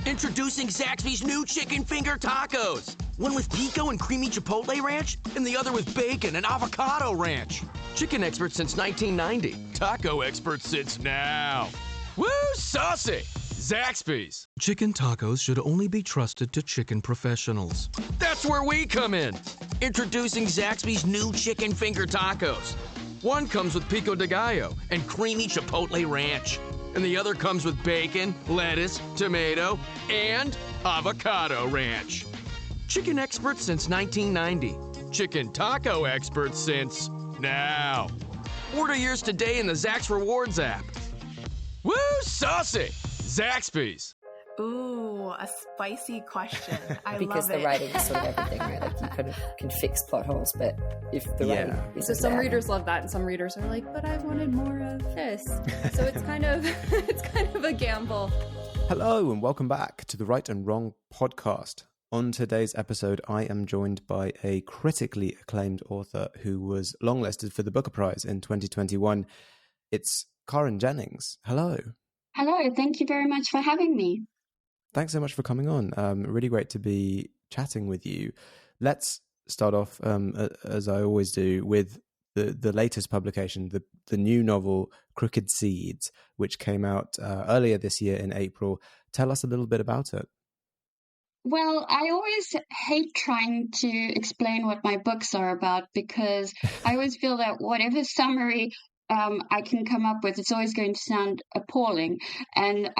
Introducing Zaxby's new chicken finger tacos. One with pico and creamy chipotle ranch, and the other with bacon and avocado ranch. Chicken expert since 1990. Taco expert since now. Woo, saucy! Zaxby's. Chicken tacos should only be trusted to chicken professionals. That's where we come in. Introducing Zaxby's new chicken finger tacos. One comes with pico de gallo and creamy chipotle ranch. And the other comes with bacon, lettuce, tomato, and avocado ranch. Chicken expert since 1990. Chicken taco expert since now. Order yours today in the Zax Rewards app. Woo, saucy! Zaxby's. Ooh, a spicy question. I because love the it. writing is sort of everything, right? Like you kind of can fix plot holes, but if the writing is so some readers love that, and some readers are like, "But I wanted more of this." So it's kind of a gamble. Hello and welcome back to the Right and Wrong podcast. On today's episode, I am joined by a critically acclaimed author who was longlisted for the Booker Prize in 2021. It's Karen Jennings. Hello. Hello, thank you very much for having me. Thanks so much for coming on. Really great to be chatting with you. Let's start off, as I always do, with the latest publication, the new novel, Crooked Seeds, which came out earlier this year in April. Tell us a little bit about it. Well, I always hate trying to explain what my books are about because I always feel that whatever summary I can come up with, it's always going to sound appalling. And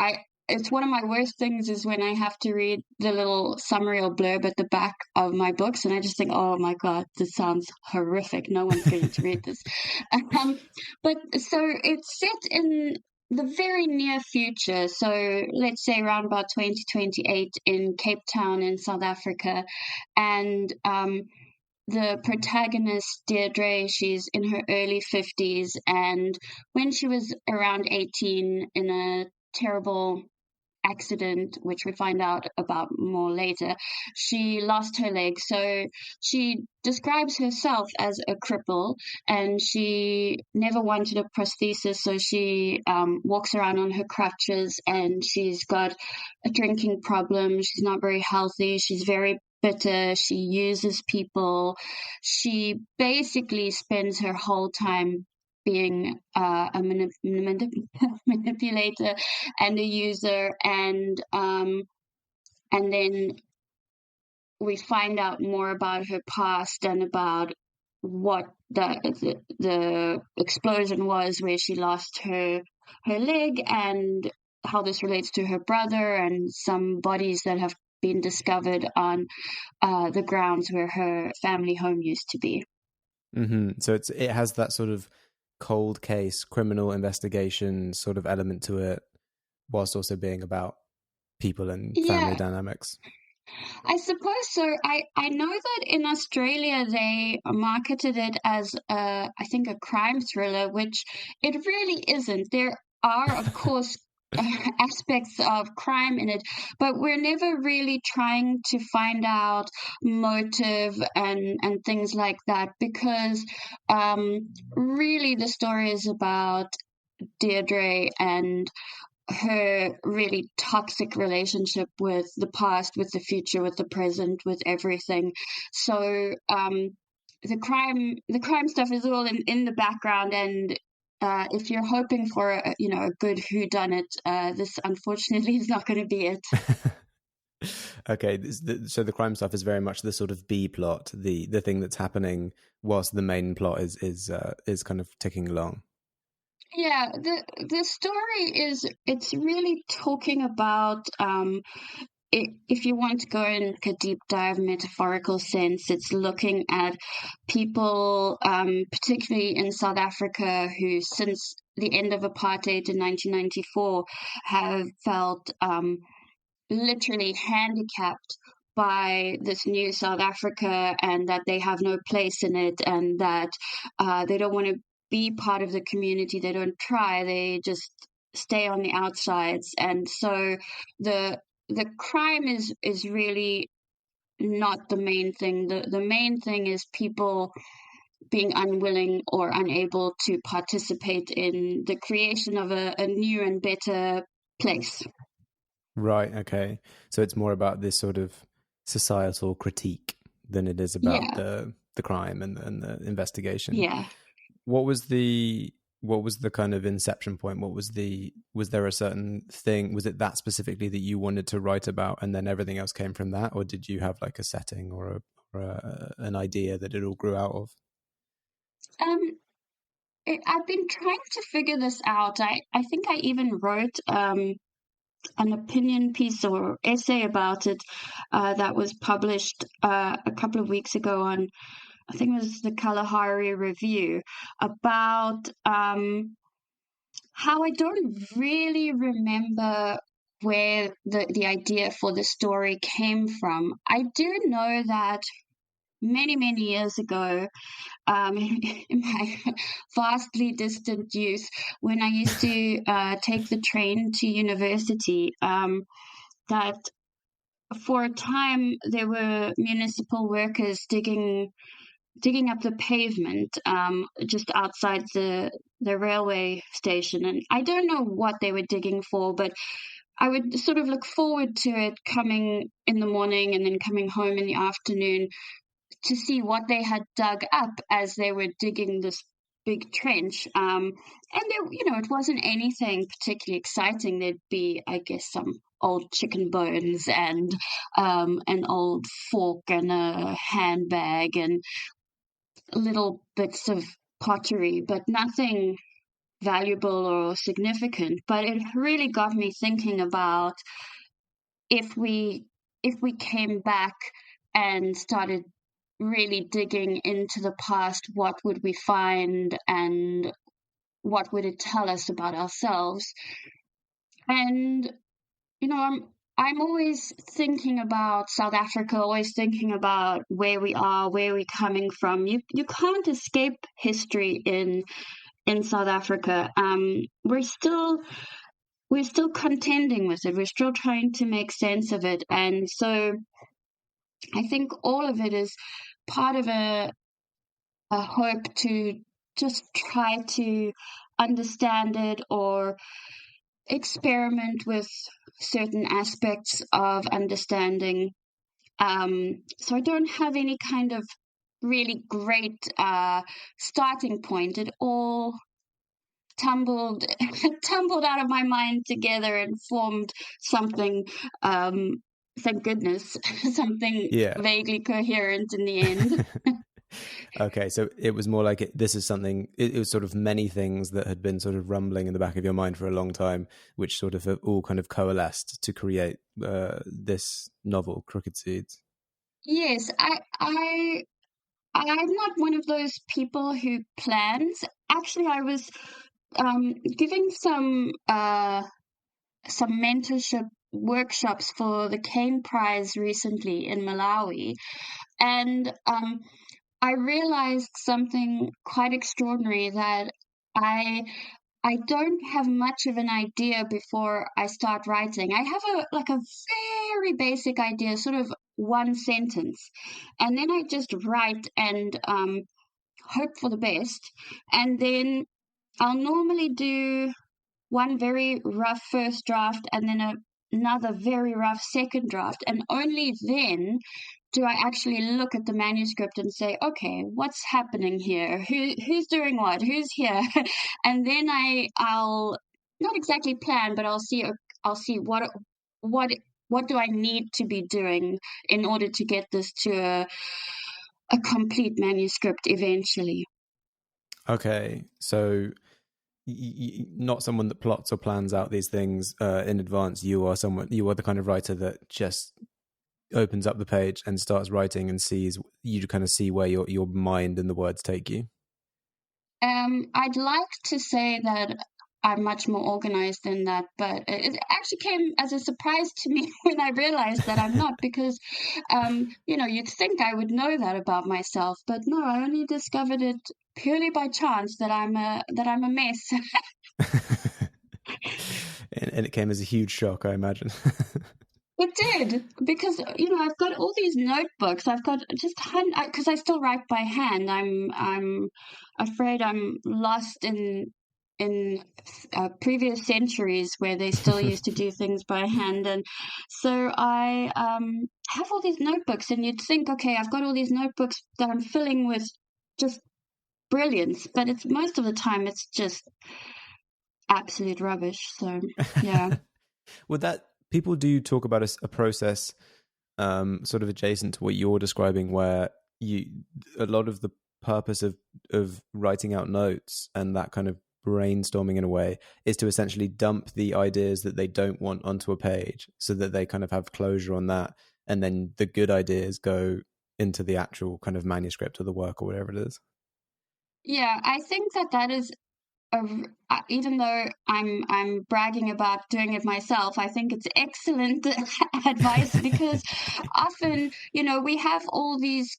it's one of my worst things is when I have to read the little summary or blurb at the back of my books, and I just think, oh my God, this sounds horrific. No one's going to read this. But so it's set in the very near future. So let's say around about 2028 in Cape Town in South Africa. And the protagonist, Deirdre, she's in her early 50s. And when she was around 18 in a terrible accident, which we find out about more later, she lost her leg. So she describes herself as a cripple, and she never wanted a prosthesis, so she walks around on her crutches, and she's got a drinking problem. She's not very healthy. She's very bitter. She uses people. She basically spends her whole time being a manipulator and a user, and then we find out more about her past and about what the explosion was where she lost her leg, and how this relates to her brother and some bodies that have been discovered on the grounds where her family home used to be. Mm-hmm. So it has that sort of cold case, criminal investigation sort of element to it, whilst also being about people and family dynamics. I suppose so. I know that in Australia they marketed it as I think a crime thriller, which it really isn't. There are, of course, aspects of crime in it, but we're never really trying to find out motive and things like that, because really the story is about Deirdre and her really toxic relationship with the past, with the future, with the present, with everything. So the crime stuff is all in the background, and if you're hoping for a good whodunit, this unfortunately is not going to be it. Okay, so the crime stuff is very much the sort of B plot, the thing that's happening whilst the main plot is kind of ticking along. Yeah, the story it's really talking about if you want to go in like a deep dive metaphorical sense, it's looking at people, particularly in South Africa, who since the end of apartheid in 1994 have felt literally handicapped by this new South Africa, and that they have no place in it, and that they don't want to be part of the community. They don't try, they just stay on the outsides. And so the crime is really not the main thing. The main thing is people being unwilling or unable to participate in the creation of a new and better place. Right. Okay. So it's more about this sort of societal critique than it is about Yeah, the crime and the investigation. yeah. What was the kind of inception point? Was there a certain thing? Was it that specifically that you wanted to write about, and then everything else came from that, or did you have like a setting or an idea that it all grew out of? Um, I've been trying to figure this out. I think I even wrote an opinion piece or essay about it that was published a couple of weeks ago on, I think it was the Kalahari Review, about how I don't really remember where the idea for the story came from. I do know that many, many years ago, in my vastly distant youth, when I used to take the train to university, that for a time there were municipal workers digging up the pavement just outside the railway station, and I don't know what they were digging for, but I would sort of look forward to it coming in the morning and then coming home in the afternoon to see what they had dug up as they were digging this big trench. And there, it wasn't anything particularly exciting. There'd be, I guess, some old chicken bones and an old fork and a handbag and little bits of pottery, but nothing valuable or significant. But it really got me thinking about if we came back and started really digging into the past, what would we find and what would it tell us about ourselves? And I'm always thinking about South Africa, always thinking about where we are, where we're coming from. You can't escape history in South Africa. We're still contending with it. We're still trying to make sense of it, and so I think all of it is part of a hope to just try to understand it or experiment with certain aspects of understanding. So I don't have any kind of really great starting point. It all tumbled tumbled out of my mind together and formed something. Thank goodness, something Yeah. vaguely coherent in the end. Okay, so it was more like this is something. It was sort of many things that had been sort of rumbling in the back of your mind for a long time, which sort of have all kind of coalesced to create this novel, Crooked Seeds. Yes, I'm not one of those people who plans. Actually, I was giving some mentorship workshops for the Kane Prize recently in Malawi, and I realized something quite extraordinary, that I I don't have much of an idea before I start writing. I have a very basic idea, sort of one sentence, and then I just write and hope for the best. And then I'll normally do one very rough first draft and then another very rough second draft, and only then do I actually look at the manuscript and say, okay, what's happening here? Who's doing what? Who's here? And then I'll not exactly plan, but I'll see what what do I need to be doing in order to get this to a complete manuscript eventually. Okay, so not someone that plots or plans out these things in advance. You are the kind of writer that just opens up the page and starts writing and you kind of see where your mind and the words take you. I'd like to say that I'm much more organized than that, but it actually came as a surprise to me when I realized that I'm not, because you'd think I would know that about myself, but no, I only discovered it purely by chance that I'm a mess. And it came as a huge shock, I imagine. It did, because I've got all these notebooks. I've got just because I still write by hand. I'm afraid I'm lost in previous centuries where they still used to do things by hand. And so I have all these notebooks, and you'd think, okay, I've got all these notebooks that I'm filling with just brilliance, but it's most of the time it's just absolute rubbish. So yeah. Well, that people do talk about a process sort of adjacent to what you're describing, where a lot of the purpose of writing out notes and that kind of brainstorming in a way is to essentially dump the ideas that they don't want onto a page so that they kind of have closure on that, and then the good ideas go into the actual kind of manuscript or the work or whatever it is. Yeah, I think that is even though I'm bragging about doing it myself, I think it's excellent advice, because often, we have all these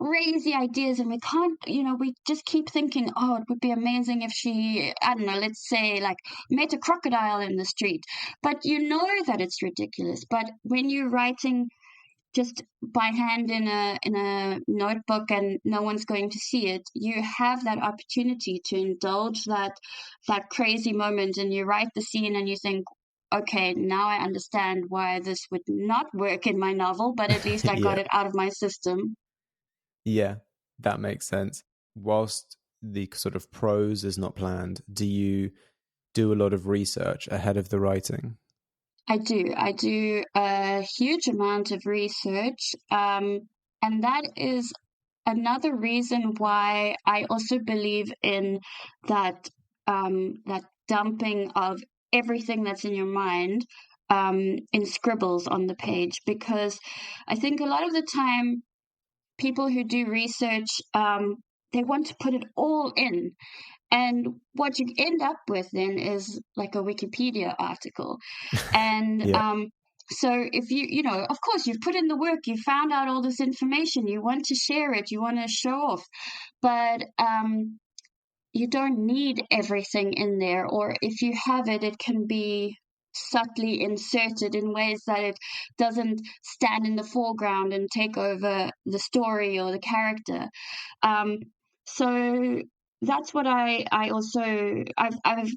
crazy ideas and we can't, we just keep thinking, oh, it would be amazing if she, I don't know, let's say like met a crocodile in the street, but that it's ridiculous. But when you're writing just by hand in a notebook and no one's going to see it, you have that opportunity to indulge that crazy moment, and you write the scene and you think, okay, now I understand why this would not work in my novel, but at least I got it out of my system. Yeah, that makes sense. Whilst the sort of prose is not planned, do you do a lot of research ahead of the writing? I do a huge amount of research, and that is another reason why I also believe in that dumping of everything that's in your mind in scribbles on the page, because I think a lot of the time people who do research, they want to put it all in. And what you end up with then is like a Wikipedia article. And so if of course, you've put in the work, you found out all this information, you want to share it, you want to show off, but you don't need everything in there. Or if you have it, it can be subtly inserted in ways that it doesn't stand in the foreground and take over the story or the character. So that's what I've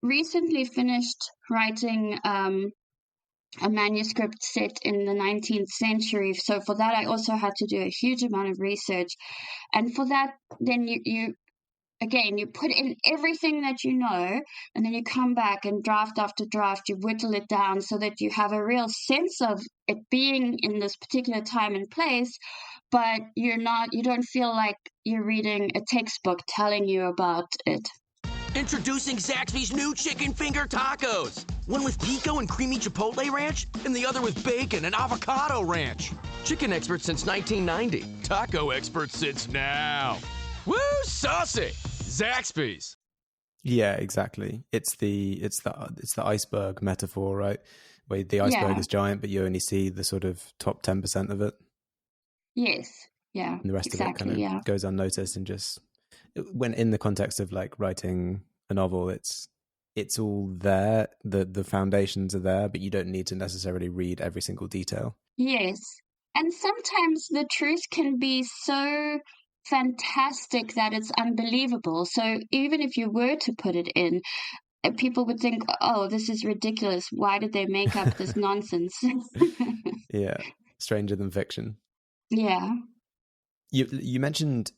recently finished writing a manuscript set in the 19th century. So for that, I also had to do a huge amount of research. And for that, then you put in everything that you know, and then you come back and draft after draft, you whittle it down so that you have a real sense of it being in this particular time and place, but you don't feel like you're reading a textbook telling you about it. Introducing Zaxby's new chicken finger tacos. One with pico and creamy chipotle ranch, and the other with bacon and avocado ranch. Chicken expert since 1990. Taco expert since now. Woo, saucy! Zaxby's. Yeah, exactly. It's the iceberg metaphor, right? Where the iceberg is giant, but you only see the sort of top 10% of it. Yes. Yeah. And the rest of it kind of goes unnoticed, and just when in the context of like writing a novel, it's all there. The foundations are there, but you don't need to necessarily read every single detail. Yes. And sometimes the truth can be so fantastic that it's unbelievable. So even if you were to put it in, people would think, oh, this is ridiculous. Why did they make up this nonsense? Yeah. Stranger than fiction. Yeah. You mentioned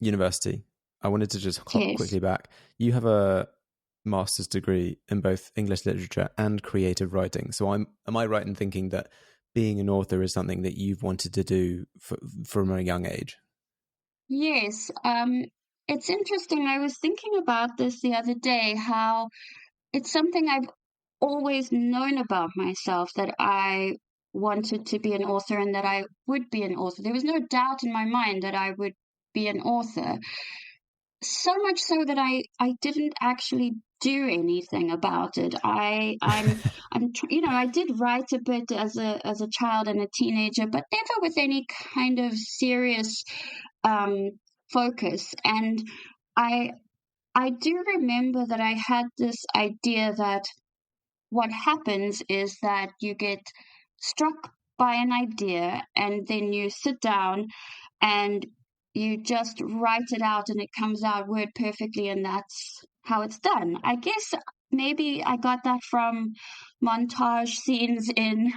university. I wanted to just hop quickly back. You have a master's degree in both English literature and creative writing. So am I right in thinking that being an author is something that you've wanted to do from a young age? Yes. It's interesting. I was thinking about this the other day, how it's something I've always known about myself, that I wanted to be an author and that I would be an author. There was no doubt in my mind that I would be an author. So much so that I didn't actually do anything about it. I did write a bit as a child and a teenager, but never with any kind of serious focus. And I do remember that I had this idea that what happens is that you get struck by an idea and then you sit down and you just write it out and it comes out word perfectly, and that's it's done. I guess maybe I got that from montage scenes in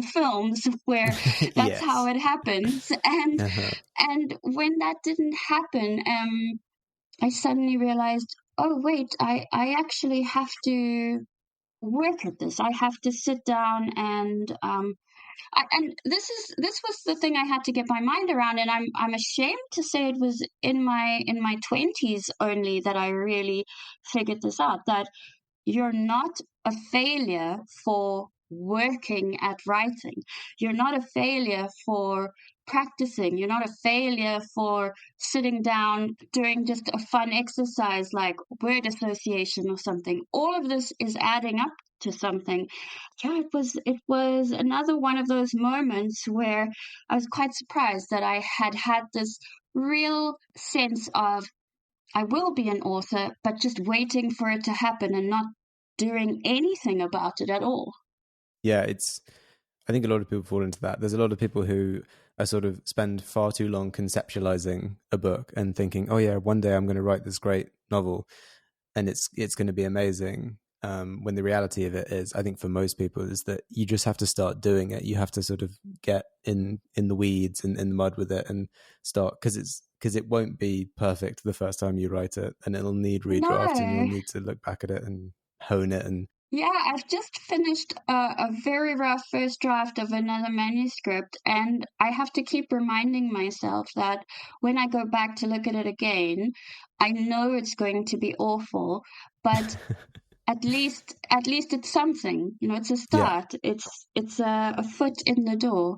films where that's how Yes. it happens. And Uh-huh. when that didn't happen, I suddenly realized, oh wait, I actually have to work at this. I have to sit down and and this was the thing I had to get my mind around, and I'm ashamed to say it was in my 20s only that I really figured this out, that you're not a failure for working at writing. You're not a failure for practicing. You're not a failure for sitting down doing just a fun exercise like word association or something. All of this is adding up to something. Yeah, it was another one of those moments where I was quite surprised that I had this real sense of I will be an author, but just waiting for it to happen and not doing anything about it at all. Yeah, I think a lot of people fall into that. There's a lot of people who are sort of spend far too long conceptualizing a book and thinking, oh yeah, one day I'm going to write this great novel and it's going to be amazing. When the reality of it is, I think for most people, is that you just have to start doing it. You have to sort of get in the weeds and in the mud with it and start, because it won't be perfect the first time you write it, and it'll need redraft, and you'll No. need to look back at it and hone it. And Yeah, I've just finished a very rough first draft of another manuscript, and I have to keep reminding myself that when I go back to look at it again, I know it's going to be awful, but at least it's something. It's a yeah, start. It's a foot in the door.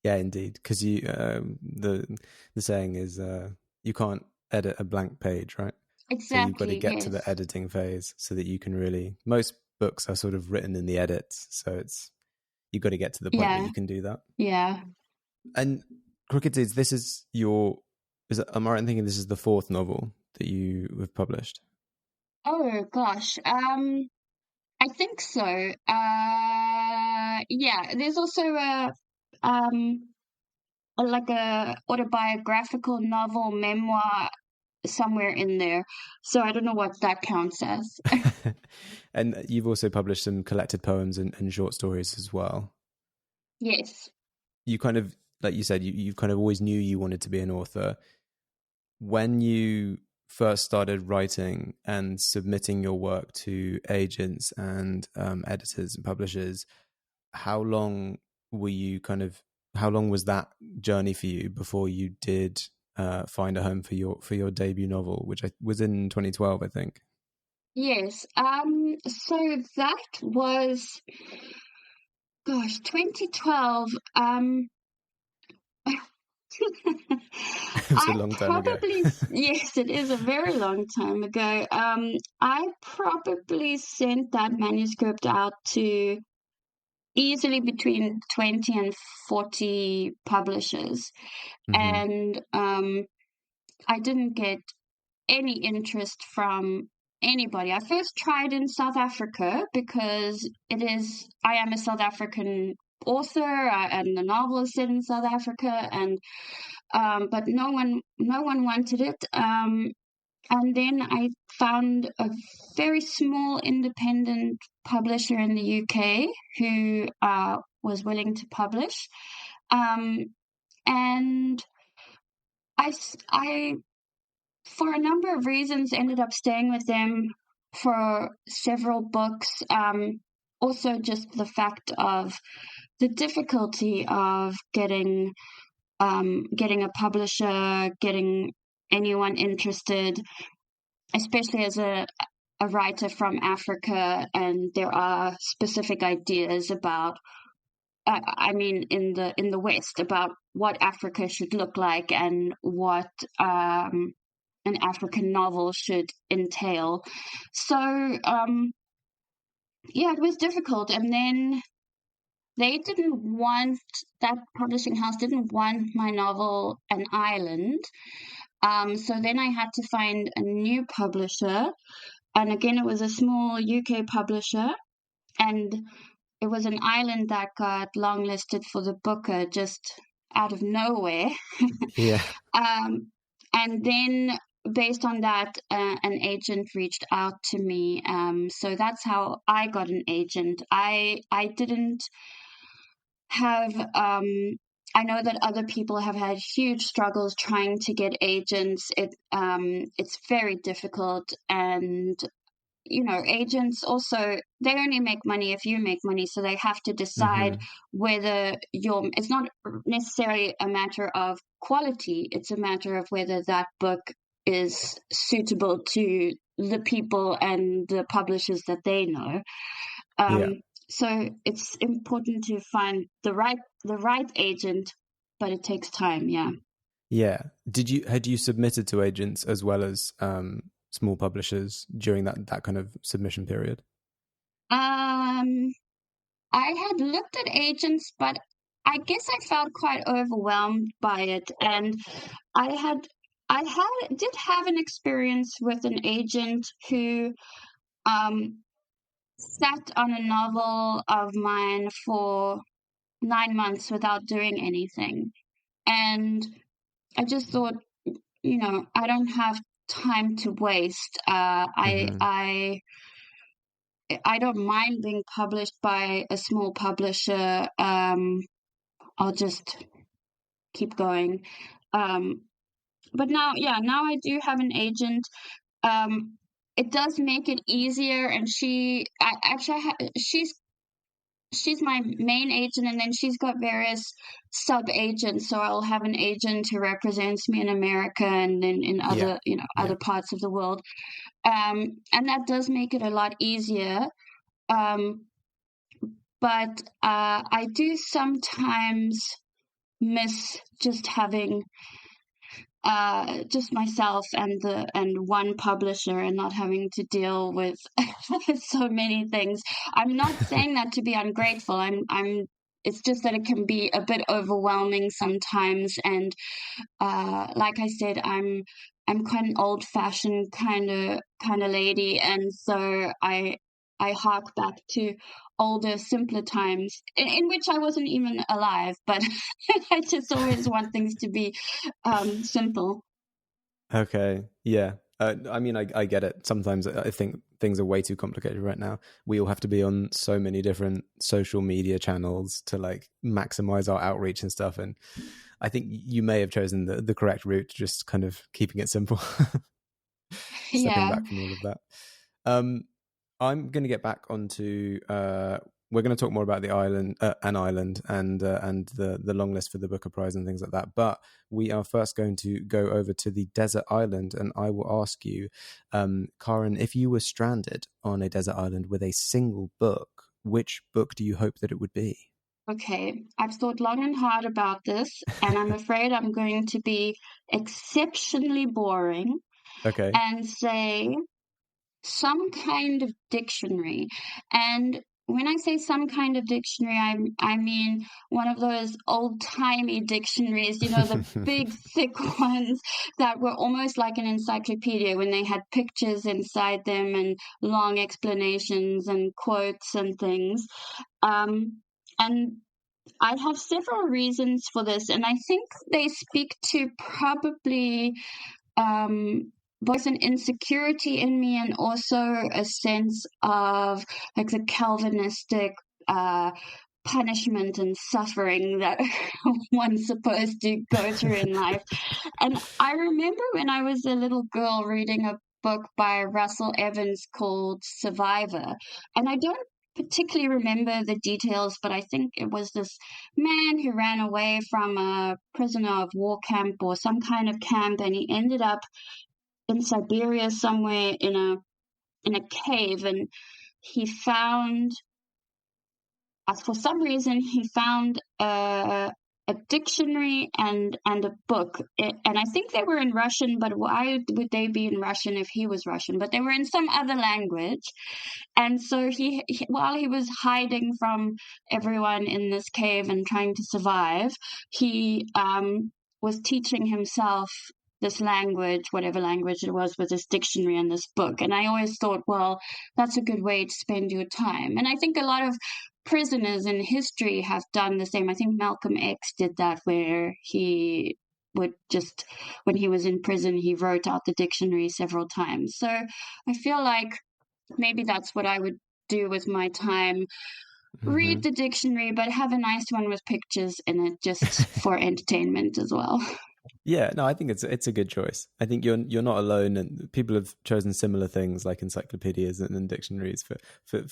yeah, indeed, because you the saying is you can't edit a blank page, right? So you've got to Exactly, get to yes. the editing phase so that you can really. Most books are sort of written in the edits, so you've got to get to the point where Yeah, you can do that. yeah. And Crooked Seeds, this is your. Am I right in thinking this is the fourth novel that you have published? Oh gosh. I think so. Yeah, there's also um like a autobiographical novel memoir somewhere in there. So I don't know what that counts as. And you've also published some collected poems and short stories as well. Yes. You kind of, like you said, you kind of always knew you wanted to be an author. When you first started writing and submitting your work to agents and editors and publishers, how long how long was that journey for you before you did find a home for your debut novel, which was in 2012, I think? Yes. So that was, gosh, 2012. It was a long time ago. Yes, it is a very long time ago. I probably sent that manuscript out to easily between 20 and 40 publishers. Hmm. And I didn't get any interest from anybody. I first tried in South Africa because I am a South African author, and the novel is set in South Africa, and but no one wanted it. And then I found a very small independent publisher in the UK who was willing to publish. Um, and I, for a number of reasons, ended up staying with them for several books. Also, just the fact of the difficulty of getting a publisher, getting anyone interested, especially as a writer from Africa, and there are specific ideas about, I mean, in the West, about what Africa should look like and what an African novel should entail. So yeah, it was difficult, and then that publishing house didn't want my novel an island. So then I had to find a new publisher. And again, it was a small UK publisher. And it was an island that got longlisted for the Booker just out of nowhere. Yeah. And then based on that, an agent reached out to me. So that's how I got an agent. I didn't have. I know that other people have had huge struggles trying to get agents. It's very difficult, and agents also, they only make money if you make money, so they have to decide whether it's not necessarily a matter of quality, it's a matter of whether that book is suitable to the people and the publishers that they know. So it's important to find the right agent, but it takes time. Had you submitted to agents as well as small publishers during that kind of submission period? I had looked at agents, but I guess I felt quite overwhelmed by it, and I did have an experience with an agent who sat on a novel of mine for 9 months without doing anything, and I just thought, I don't have time to waste. I don't mind being published by a small publisher. I'll just keep going. But now I do have an agent. It does make it easier, and she's my main agent, and then she's got various sub agents. So I'll have an agent who represents me in America and then in other other parts of the world. And that does make it a lot easier. But I do sometimes miss just having just myself and one publisher, and not having to deal with so many things. I'm not saying that to be ungrateful. It's just that it can be a bit overwhelming sometimes, and like I said, I'm quite an old-fashioned kind of lady, and so I hark back to older, simpler times in which I wasn't even alive, but I just always want things to be simple. Okay, yeah. I mean, I get it. Sometimes I think things are way too complicated right now. We all have to be on so many different social media channels to like maximize our outreach and stuff. And I think you may have chosen the correct route, just kind of keeping it simple. Stepping back from all of that. I'm going to get back onto. We're going to talk more about the island, an island, and the long list for the Booker Prize and things like that. But we are first going to go over to the desert island, and I will ask you, Karen, if you were stranded on a desert island with a single book, which book do you hope that it would be? Okay, I've thought long and hard about this, and I'm afraid I'm going to be exceptionally boring. Okay. And say some kind of dictionary. And when I say some kind of dictionary, I mean one of those old-timey dictionaries, the big, thick ones that were almost like an encyclopedia, when they had pictures inside them and long explanations and quotes and things. And I have several reasons for this, and I think they speak to probably both an insecurity in me and also a sense of like the Calvinistic punishment and suffering that one's supposed to go through in life. And I remember when I was a little girl reading a book by Russell Evans called Survivor, and I don't particularly remember the details, but I think it was this man who ran away from a prisoner of war camp or some kind of camp, and he ended up in Siberia somewhere in a cave, and he found, for some reason, he found a dictionary and a book, and I think they were in Russian, but why would they be in Russian if he was Russian? But they were in some other language. And so he while he was hiding from everyone in this cave and trying to survive, he was teaching himself this language, whatever language it was, with this dictionary and this book. And I always thought, well, that's a good way to spend your time. And I think a lot of prisoners in history have done the same. I think Malcolm X did that, where he would just, when he was in prison, he wrote out the dictionary several times. So I feel like maybe that's what I would do with my time. Read the dictionary, but have a nice one with pictures in it, just for entertainment as well. Yeah, no, I think it's a good choice. I think you're not alone, and people have chosen similar things like encyclopedias and dictionaries for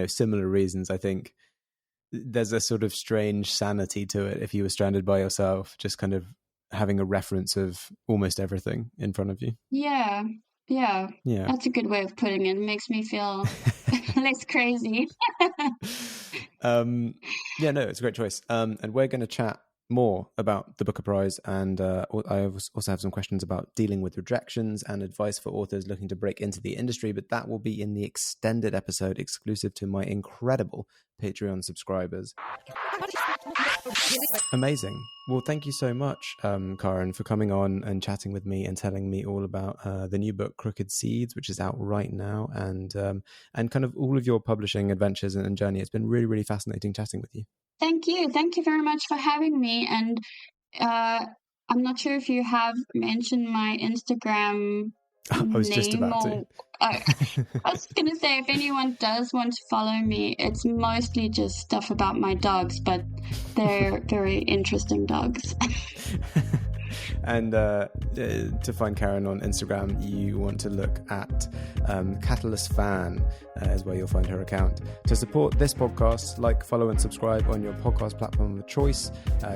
similar reasons. I think there's a sort of strange sanity to it if you were stranded by yourself, just kind of having a reference of almost everything in front of you. Yeah. That's a good way of putting it. It makes me feel less crazy. It's a great choice. And we're going to chat more about the Booker Prize, and I also have some questions about dealing with rejections and advice for authors looking to break into the industry, but that will be in the extended episode exclusive to my incredible Patreon subscribers. Amazing. Well, thank you so much, Karen, for coming on and chatting with me and telling me all about the new book Crooked Seeds, which is out right now, and kind of all of your publishing adventures and journey. It's been really, really fascinating chatting with you. Thank you very much for having me. And I'm not sure if you have mentioned my Instagram. I was just about to. I was going to say, if anyone does want to follow me, it's mostly just stuff about my dogs, but they're very interesting dogs. And to find Karen on Instagram, you want to look at Catalyst Fan is where you'll find her account. To support this podcast, like, follow, and subscribe on your podcast platform of choice.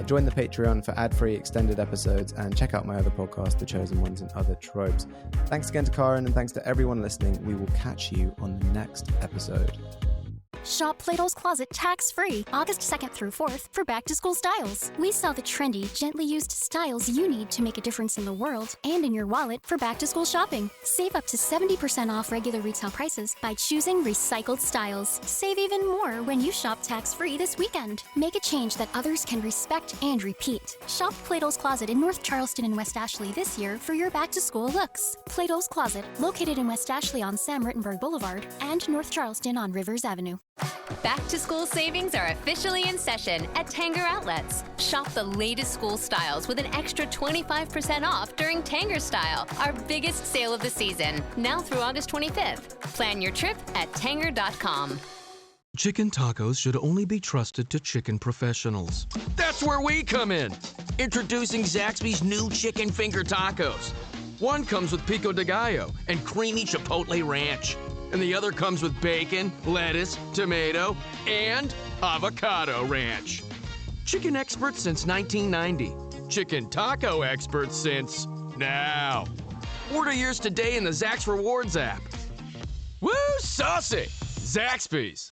Join the Patreon for ad-free extended episodes, and check out my other podcast, The Chosen Ones and Other Tropes. Thanks again to Karen, and thanks to everyone listening. We will catch you on the next episode. Shop Plato's Closet tax-free August 2nd through 4th for back-to-school styles. We sell the trendy, gently used styles you need to make a difference in the world and in your wallet for back-to-school shopping. Save up to 70% off regular retail prices by choosing recycled styles. Save even more when you shop tax-free this weekend. Make a change that others can respect and repeat. Shop Plato's Closet in North Charleston and West Ashley this year for your back-to-school looks. Plato's Closet, located in West Ashley on Sam Rittenberg Boulevard and North Charleston on Rivers Avenue. Back-to-school savings are officially in session at Tanger Outlets. Shop the latest school styles with an extra 25% off during Tanger Style, our biggest sale of the season, now through August 25th. Plan your trip at Tanger.com. Chicken tacos should only be trusted to chicken professionals. That's where we come in. Introducing Zaxby's new chicken finger tacos. One comes with pico de gallo and creamy chipotle ranch. And the other comes with bacon, lettuce, tomato, and avocado ranch. Chicken experts since 1990. Chicken taco experts since now. Order yours today in the Zax Rewards app. Woo, saucy! Zaxby's.